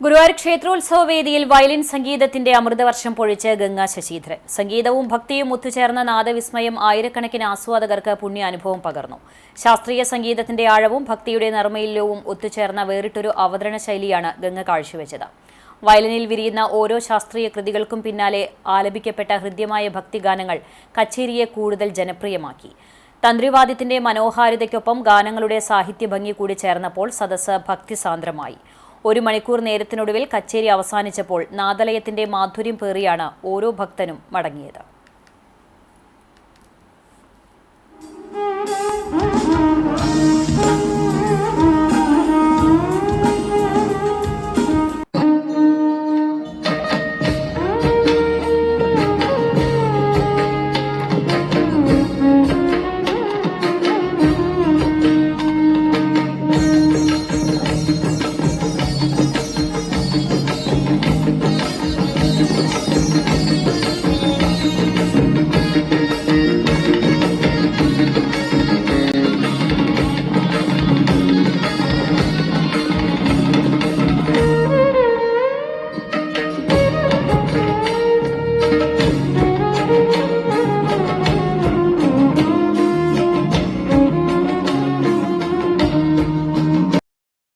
ഗുരുവായൂർ ക്ഷേത്രോത്സവ വേദിയിൽ വയലിൻ സംഗീതത്തിന്റെ അമൃതവർഷം പൊഴിച്ച് ഗംഗാ ശശീധരൻ. സംഗീതവും ഭക്തിയും ഒത്തുചേർന്ന നാദവിസ്മയം ആയിരക്കണക്കിന് ആസ്വാദകർക്ക് പുണ്യാനുഭവം പകർന്നു. ശാസ്ത്രീയ സംഗീതത്തിന്റെ ആഴവും ഭക്തിയുടെ നർമ്മയില്യവും ഒത്തുചേർന്ന വേറിട്ടൊരു അവതരണ ശൈലിയാണ് ഗംഗ കാഴ്ചവെച്ചത്. വയലിനിൽ വിരിയുന്ന ഓരോ ശാസ്ത്രീയ കൃതികൾക്കും പിന്നാലെ ആലപിക്കപ്പെട്ട ഹൃദ്യമായ ഭക്തിഗാനങ്ങൾ കച്ചേരിയെ കൂടുതൽ ജനപ്രിയമാക്കി. തന്ത്രിവാദ്യത്തിന്റെ മനോഹാരിതയ്ക്കൊപ്പം ഗാനങ്ങളുടെ സാഹിത്യഭംഗി കൂടി ചേർന്നപ്പോൾ സദസ്സ് ഭക്തിസാന്ദ്രമായി. 1 മണിക്കൂർ നേരത്തിനൊടുവിൽ കച്ചേരി അവസാനിച്ചപ്പോൾ നാദലയത്തിന്റെ മാധുര്യം പേറിയാണ് ഓരോ ഭക്തനും മടങ്ങിയത്.